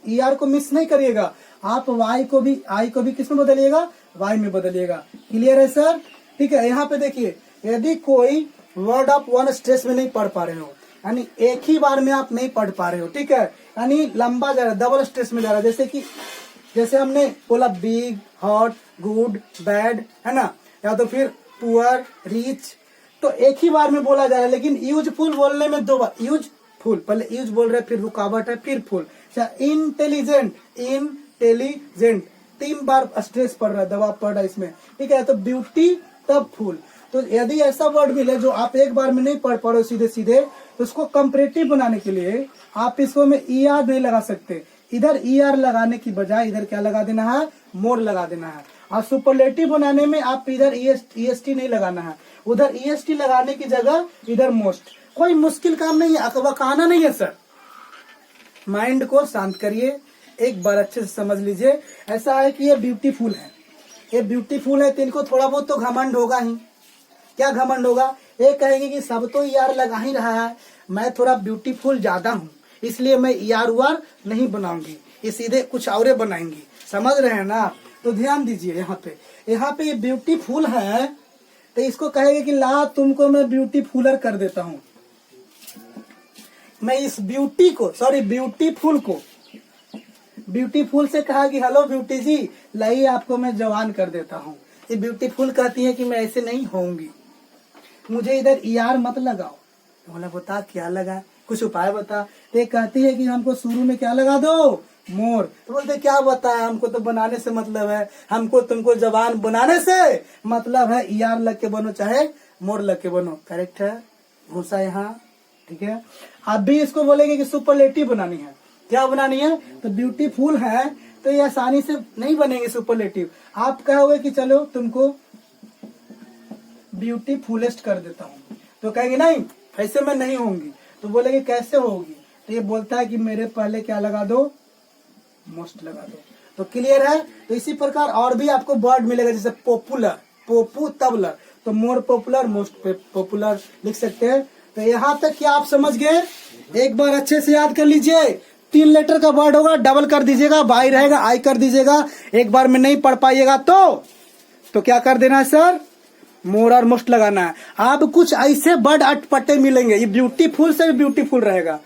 ER को मिस नहीं करिएगा, आप वाई को भी, आई को भी किस में बदलिएगा, वाई में बदलिएगा। क्लियर है सर? ठीक है। यहाँ पे देखिए यदि कोई वर्ड आप वन स्ट्रेस में नहीं पढ़ पा रहे हो, यानी एक ही बार में आप नहीं पढ़ पा रहे हो, ठीक है, यानी लंबा जा रहा है, डबल स्ट्रेस में जा रहा है, जैसे हमने बोला बिग, हॉट, गुड, बैड, है ना, या तो फिर पुअर, रिच, तो एक ही बार में बोला जा रहा है। लेकिन यूजफुल बोलने में 2 बार, यूजफुल पहले यूज बोल रहे हैं, फिर रुकावट है, फिर फुल। इंटेलिजेंट, 3 बार स्ट्रेस पड़ रहा है, दबाव पड़ रहा है इसमें, ठीक है। तो ब्यूटी तब फुल। तो यदि ऐसा वर्ड मिले जो आप एक बार में नहीं पढ़ पा रहे सीधे सीधे, तो उसको कंपैरेटिव बनाने के लिए आप इसको में ER नहीं लगा सकते, इधर ER लगाने की बजाय इधर क्या लगा देना है, मोर लगा देना है। और सुपरलेटिव बनाने में आप इधर EST नहीं लगाना है, उधर EST लगाने की जगह इधर मोस्ट। कोई मुश्किल काम नहीं है, अकबकाना नहीं है सर। माइंड को शांत करिए, एक बार अच्छे से समझ लीजिए। ऐसा है कि ये ब्यूटीफुल है, ये ब्यूटीफुल है, तो इनको थोड़ा बहुत तो घमंड होगा ही। क्या घमंड होगा? ये कहेंगे कि सब तो ER लगा ही रहा है, मैं थोड़ा ब्यूटीफुल ज्यादा हूँ, इसलिए मैं ER नहीं बनाऊंगी, ये सीधे कुछ और बनाएंगी। समझ रहे हैं ना? तो ध्यान दीजिए, यहाँ पे ये ब्यूटीफुल है, तो इसको कहेंगे कि ला तुमको मैं ब्यूटीफुलर कर देता हूँ। मैं इस ब्यूटीफुल से कहा कि हेलो ब्यूटी जी, लाइए आपको मैं जवान कर देता हूँ। ये ब्यूटीफुल कहती है कि मैं ऐसे नहीं होंगी, मुझे इधर ER मत लगाओ। तो बोला बता क्या लगा, कुछ उपाय बता। तो ये कहती है कि हमको शुरू में क्या लगा दो, मोर। तो बोलते क्या बताया, हमको तो बनाने से मतलब है, हमको तुमको जवान बनाने से मतलब है, ER लग के बनो चाहे मोर लग के बनो। करेक्ट है, घुसा यहाँ, ठीक है। आप भी इसको बोलेंगे कि सुपरलेटिव बनानी है, क्या बनानी है, तो ब्यूटीफुल है, तो ये आसानी से नहीं बनेंगे सुपरलेटिव। आप कहोगे कि चलो तुमको ब्यूटीफुलेस्ट कर देता हूँ, तो कहेंगे नहीं ऐसे में नहीं होंगी। तो बोलेंगे कैसे होगी, तो ये बोलता है कि मेरे पहले क्या लगा दो, मोस्ट लगा दो। तो क्लियर है? तो इसी प्रकार और भी आपको वर्ड मिलेगा, जैसे पॉपुलर, पोपू तबलर, तो मोर पॉपुलर, मोस्ट पॉपुलर लिख सकते हैं। तो यहाँ तक क्या आप समझ गए? एक बार अच्छे से याद कर लीजिए, 3 लेटर का वर्ड होगा, डबल कर दीजिएगा, बाई रहेगा आई कर दीजिएगा। एक बार में नहीं पढ़ पाइएगा तो क्या कर देना है सर, मोर और मोस्ट लगाना है। अब कुछ ऐसे वर्ड अटपटे मिलेंगे, ये ब्यूटीफुल से भी ब्यूटीफुल रहेगा।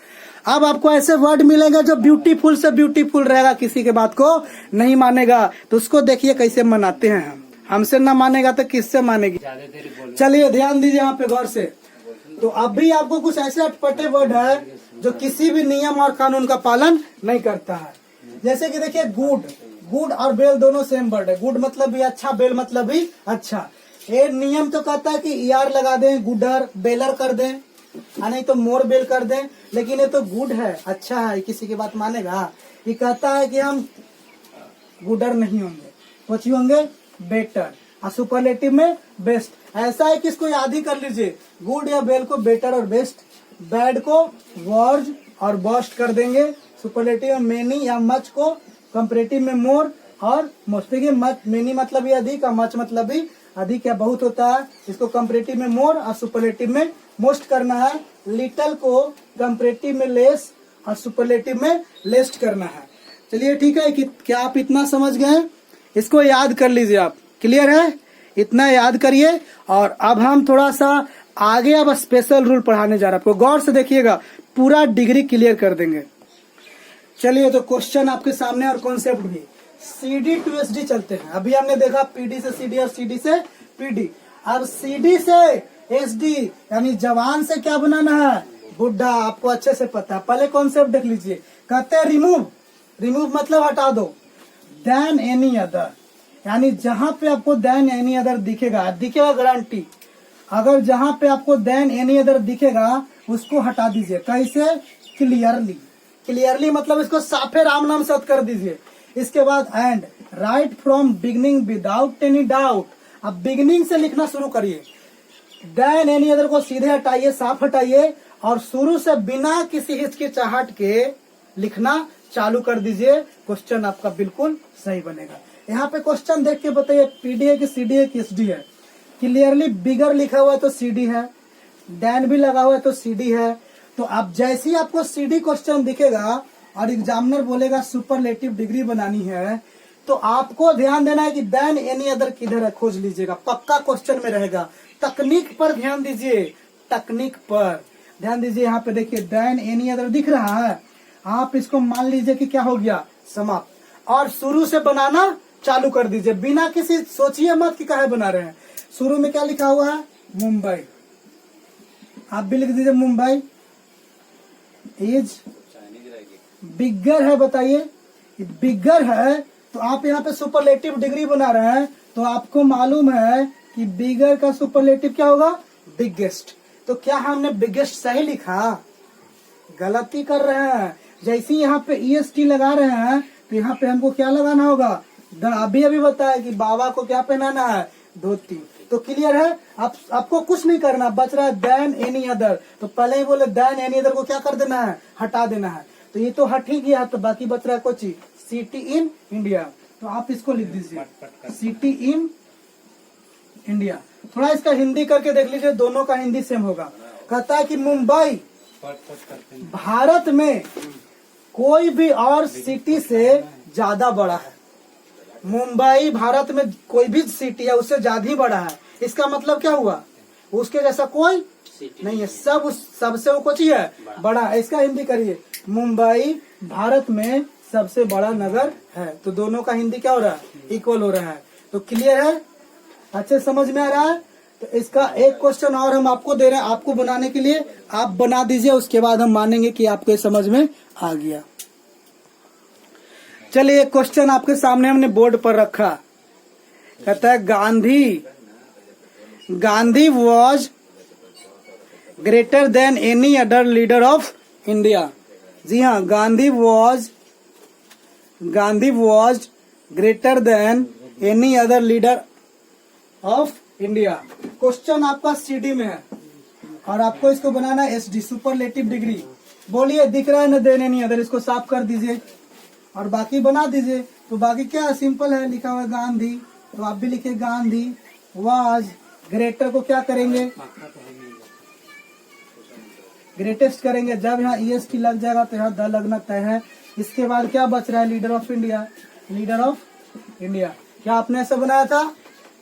अब आपको ऐसे वर्ड मिलेंगे जो ब्यूटीफुल से ब्यूटीफुल रहेगा, किसी के बात को नहीं मानेगा। तो उसको देखिए कैसे मनाते हैं हम, हमसे ना मानेगा तो किससे मानेगी। चलिए ध्यान दीजिए यहाँ पे गौर से। तो अभी आपको कुछ ऐसे अटपटे वर्ड है जो किसी भी नियम और कानून का पालन नहीं करता है। जैसे कि देखिए गुड और बेल दोनों सेम वर्ड है। गुड मतलब भी अच्छा, बेल मतलब भी अच्छा। ये नियम तो कहता है कि ER लगा दें, गुडर बेलर कर दें, नहीं तो मोर बेल कर दें। लेकिन ये तो गुड है, अच्छा है, किसी की बात मानेगा? ये कहता है कि हम गुडर नहीं होंगे, कुछ होंगे बेटर, और सुपरलेटिव में बेस्ट। ऐसा है कि इसको याद ही कर लीजिए, गुड या बेल को बेटर और बेस्ट, बैड को वर्ज और बस्ट कर देंगे। सुपरलेटिव में मेनी या मच को, कंपैरेटिव में मोर और मोस्ट। देखिए मेनी मतलब भी अधिक और मच मतलब भी अधिक या बहुत होता है, इसको कंपैरेटिव में मोर और सुपरलेटिव में मोस्ट करना है। लिटल को कंपैरेटिव में लेस और सुपरलेटिव में लेस्ट करना है। चलिए ठीक है, कि क्या आप इतना समझ गए? इसको याद कर लीजिए आप, क्लियर है? इतना याद करिए। और अब हम थोड़ा सा आगे अब स्पेशल रूल पढ़ाने जा रहे हैं आपको, गौर से देखिएगा, पूरा डिग्री क्लियर कर देंगे। चलिए तो क्वेश्चन आपके सामने और कॉन्सेप्ट भी। CD to SD चलते हैं। अभी हमने देखा PD से CD और CD से PD। अब CD से SD यानी जवान से क्या बनाना है, बुढ़ा। आपको अच्छे से पता है, पहले कॉन्सेप्ट देख लीजिए। कहते हैं रिमूव मतलब हटा दो, देन एनी अदर, यानी जहां पे आपको देन एनी अदर दिखेगा गारंटी। अगर जहां पे आपको देन एनी अदर दिखेगा उसको हटा दीजिए। कैसे? क्लियरली। क्लियरली मतलब इसको साफे राम नाम सत कर दीजिए। इसके बाद and right from beginning without any doubt. अब बिगनिंग से लिखना शुरू करिए। देन एनी अदर को सीधे हटाइए, साफ हटाइए और शुरू से बिना किसी हिचकिचाहट के लिखना चालू कर दीजिए। क्वेश्चन आपका बिल्कुल सही बनेगा। यहाँ पे क्वेश्चन देख के बताइए पीडी है कि सीडी है कि एसडी है। क्लियरली बिगर लिखा हुआ है तो सीडी है, देन भी लगा हुआ है तो सीडी है। तो आप जैसे ही आपको सीडी क्वेश्चन दिखेगा और एग्जामिनर बोलेगा सुपरलेटिव डिग्री बनानी है, तो आपको ध्यान देना है कि देन एनी अदर किधर है, खोज लीजिएगा, पक्का क्वेश्चन में रहेगा। तकनीक पर ध्यान दीजिए, तकनीक पर ध्यान दीजिए। यहाँ पे देखिए देन एनी अदर दिख रहा है, आप इसको मान लीजिए कि क्या हो गया, समाप्त। और शुरू से बनाना चालू कर दीजिए बिना किसी सोचिए मत कि काहे बना रहे हैं। शुरू में क्या लिखा हुआ है, मुंबई, आप भी लिख दीजिए मुंबई इज बिगर है। बताइए बिगर है तो आप यहाँ पे सुपरलेटिव डिग्री बना रहे हैं, तो आपको मालूम है कि बिगर का सुपरलेटिव क्या होगा, बिगेस्ट। तो क्या हमने बिगेस्ट सही लिखा? गलती कर रहे हैं। जैसे यहाँ पे EST लगा रहे हैं तो यहाँ पे हमको क्या लगाना होगा, अभी बताया कि बाबा को क्या पहनाना है, धोती। तो क्लियर है? आपको कुछ नहीं करना, बच रहा है देन एनी अदर। तो पहले ही बोले देन एनी अदर को क्या कर देना है, हटा देना है। तो ये तो हट ही गया, तो बाकी बच रहा है कोई चीज, सिटी इन इंडिया। तो आप इसको लिख दीजिए सिटी इन इंडिया। थोड़ा इसका हिंदी करके देख लीजिए, दोनों का हिंदी सेम होगा। कहता है कि मुंबई भारत में कोई भी और सिटी से ज्यादा बड़ा है। मुंबई भारत में कोई भी सिटी है उससे ज्यादा ही बड़ा है। इसका मतलब क्या हुआ, उसके जैसा कोई नहीं है, सबसे वो कुछ ही है, बड़ा है। इसका हिंदी करिए, मुंबई भारत में सबसे बड़ा नगर है। तो दोनों का हिंदी क्या हो रहा है, इक्वल हो रहा है। तो क्लियर है, अच्छे समझ में आ रहा है। तो इसका एक क्वेश्चन और हम आपको दे रहे हैं, आपको बनाने के लिए, आप बना दीजिए, उसके बाद हम मानेंगे कि आपके समझ में आ गया। चलिए एक क्वेश्चन आपके सामने हमने बोर्ड पर रखा। कहता है Gandhi was greater than any other leader of India. जी हाँ, Gandhi was greater than any other leader of India. Question आपका CD में है और आपको इसको बनाना है SD, सुपरलेटिव डिग्री। बोलिए दिख रहा है ना देन एनी अदर, इसको साफ कर दीजिए और बाकी बना दीजिए। तो बाकी क्या है, सिंपल है, लिखा हुआ है गांधी, तो आप भी लिखिए गांधी वाज। ग्रेटर को क्या करेंगे, ग्रेटेस्ट करेंगे। जब यहाँ EST लग जाएगा तो यहाँ द लगना तय है। इसके बाद क्या बच रहा है, leader of India, leader of India. क्या आपने ऐसा बनाया था?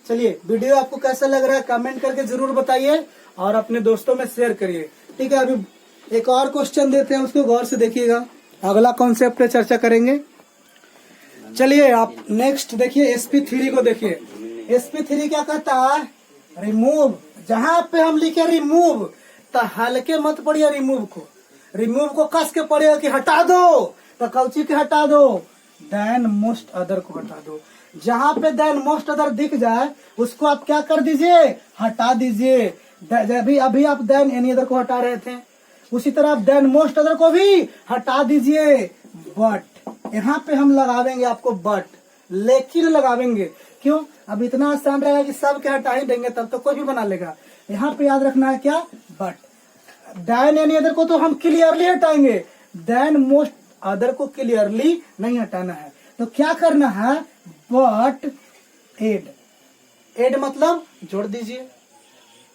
चलिए वीडियो आपको कैसा लग रहा है कमेंट करके जरूर बताइए और अपने दोस्तों में शेयर करिए। ठीक है, अभी एक और क्वेश्चन देते हैं, उसको गौर से देखिएगा। अगला कॉन्सेप्ट पे चर्चा करेंगे। चलिए आप नेक्स्ट देखिए, SP3 को देखिए। SP3 क्या कहता है, रिमूव। जहां पे हम लिखे रिमूव तो हल्के मत पढ़िए, रिमूव को कस के पढ़िए कि हटा दो, तो कौची के हटा दो, देन मोस्ट अदर को हटा दो। जहां पे देन मोस्ट अदर दिख जाए उसको आप क्या कर दीजिए, हटा दीजिए। अभी आप देन एनी अदर को हटा रहे थे, उसी तरह आप देन मोस्ट अदर को भी हटा दीजिए। बट यहाँ पे हम लगावेंगे आपको बट, लेकिन लगावेंगे क्यों, अब इतना आसान रहेगा कि सब के हटा ही देंगे तब तो कोई भी बना लेगा। यहाँ पे याद रखना है क्या, बट। देन एनी अदर को तो हम क्लियरली हटाएंगे, देन मोस्ट अदर को क्लियरली नहीं हटाना है। तो क्या करना है, बट एड मतलब जोड़ दीजिए।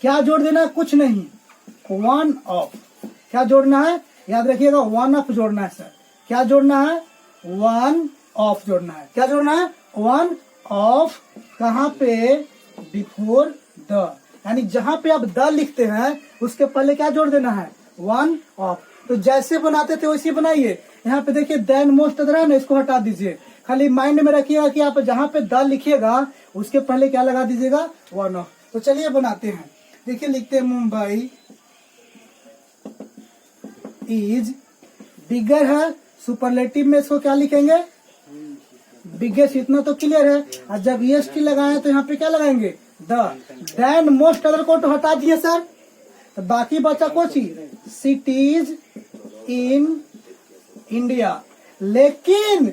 क्या जोड़ देना है, कुछ नहीं, वन ऑफ। क्या जोड़ना है, याद रखिएगा, वन ऑफ जोड़ना है सर। क्या जोड़ना है, वन ऑफ जोड़ना है। क्या जोड़ना है, वन ऑफ। कहाँ पे, बिफोर द, यानी जहां पे आप द लिखते हैं उसके पहले क्या जोड़ देना है, वन ऑफ। तो जैसे बनाते थे वैसे बनाइए। यहाँ पे देखिए देन मोस्ट अदर है ना, इसको हटा दीजिए। खाली माइंड में रखिएगा कि आप जहां पे द लिखिएगा उसके पहले क्या लगा दीजिएगा, वन ऑफ। तो चलिए बनाते हैं। देखिए लिखते हैं मुंबई इज बिगर है, सुपरलेटिव में इसको क्या लिखेंगे, बिगेस्ट। इतना तो क्लियर है। और जब EST लगाए तो यहाँ पे क्या लगाएंगे, द। देन मोस्ट अदर को तो हटा दिए सर, तो बाकी बचा कौन सी सिटीज इन इंडिया। लेकिन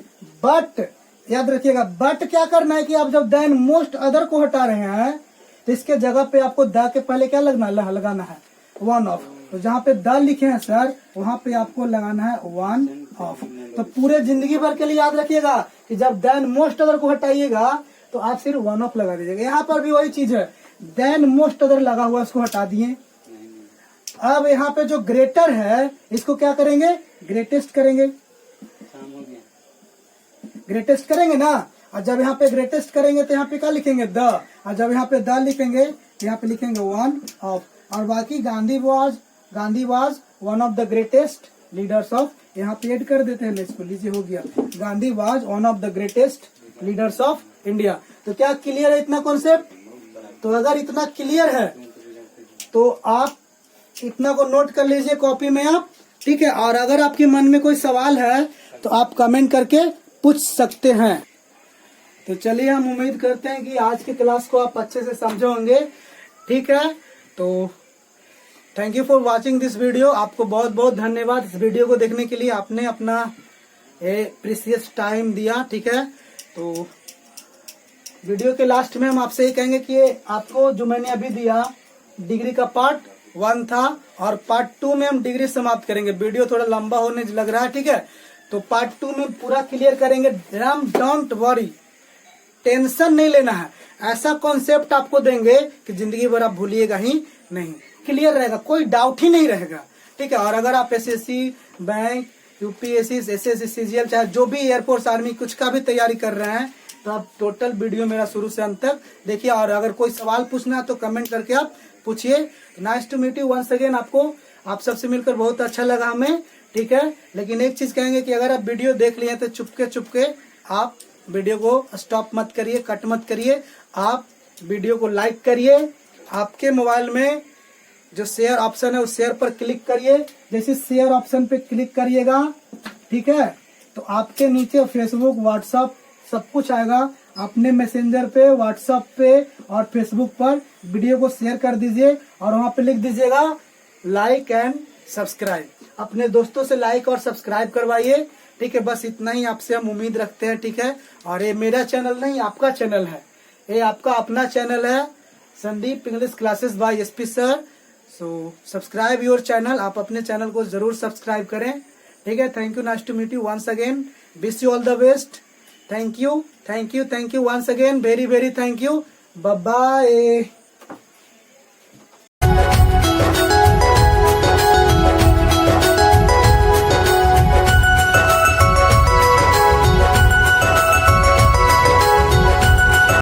बट याद रखिएगा, बट क्या करना है कि आप जब देन मोस्ट अदर को हटा रहे हैं तो इसके जगह पे आपको द के पहले क्या लगाना है वन ऑफ। तो जहाँ पे द लिखे हैं सर वहां पे आपको लगाना है वन ऑफ। तो पूरे जिंदगी भर के लिए याद रखिएगा कि जब देन मोस्ट अदर को हटाइएगा तो आप सिर्फ वन ऑफ लगा दीजिएगा। यहाँ पर भी वही चीज है, देन मोस्ट अदर लगा हुआ इसको हटा दिए। अब यहाँ पे जो ग्रेटर है इसको क्या करेंगे, ग्रेटेस्ट करेंगे, ग्रेटेस्ट करेंगे ना। और जब यहाँ पे ग्रेटेस्ट करेंगे तो यहाँ पे क्या लिखेंगे द, और जब यहाँ पे द लिखेंगे तो यहाँ पे लिखेंगे वन ऑफ। और बाकी Gandhi was one of the greatest leaders of, यहाँ पे एड कर देते हैं इसको, लीजिए हो गया, Gandhi was one of the greatest leaders of India. तो क्या क्लियर है इतना कॉन्सेप्ट? तो अगर इतना क्लियर है तो आप इतना को नोट कर लीजिए कॉपी में आप, ठीक है। और अगर आपके मन में कोई सवाल है तो आप कमेंट करके पूछ सकते हैं। तो चलिए हम उम्मीद करते हैं कि आज की क्लास को आप अच्छे से समझे होंगे, ठीक है। तो thank you for watching this video. आपको बहुत बहुत धन्यवाद इस वीडियो को देखने के लिए, आपने अपना प्रीशियस टाइम दिया, ठीक है। तो वीडियो के लास्ट में हम आपसे ये कहेंगे कि आपको जो मैंने अभी दिया डिग्री का पार्ट 1 था और पार्ट 2 में हम डिग्री समाप्त करेंगे। वीडियो थोड़ा लंबा होने लग रहा है, ठीक है। तो पार्ट 2 में पूरा क्लियर करेंगे। डोंट वरी, टेंशन नहीं लेना है। ऐसा कॉन्सेप्ट आपको देंगे कि जिंदगी भर आप भूलिएगा ही नहीं, क्लियर रहेगा, कोई डाउट ही नहीं रहेगा, ठीक है। और अगर आप SSC, bank, UPSC, SSC, CGL, चाहे जो भी एयरफोर्स, आर्मी कुछ का भी तैयारी कर रहे हैं तो आप टोटल वीडियो मेरा शुरू से अंत तक देखिए। और अगर कोई सवाल पूछना है तो कमेंट करके आप पूछिए। Nice to meet you once again. आप सबसे मिलकर बहुत अच्छा लगा हमें, ठीक है। लेकिन एक चीज कहेंगे कि अगर आप वीडियो देख लिए तो चुपके आप वीडियो को स्टॉप मत करिए, कट मत करिए, आप वीडियो को लाइक करिए। आपके मोबाइल में जो शेयर ऑप्शन है उस शेयर पर क्लिक करिए। जैसे शेयर ऑप्शन पे क्लिक करिएगा, ठीक है, तो आपके नीचे फेसबुक, व्हाट्सएप सब कुछ आएगा। अपने मैसेंजर पे, व्हाट्सएप पे और फेसबुक पर वीडियो को शेयर कर दीजिए और वहां पे लिख दीजिएगा लाइक एंड सब्सक्राइब। अपने दोस्तों से लाइक और सब्सक्राइब करवाइए, ठीक है। बस इतना ही आपसे हम उम्मीद रखते हैं, ठीक है। और ये मेरा चैनल नहीं, आपका चैनल है, ये आपका अपना चैनल है, Sandeep English classes by SP sir. So subscribe your channel, आप अपने चैनल को जरूर सब्सक्राइब करें, ठीक है। Thank you, nice to meet you once again, wish you all the best. Thank you once again, very very thank you, bye bye.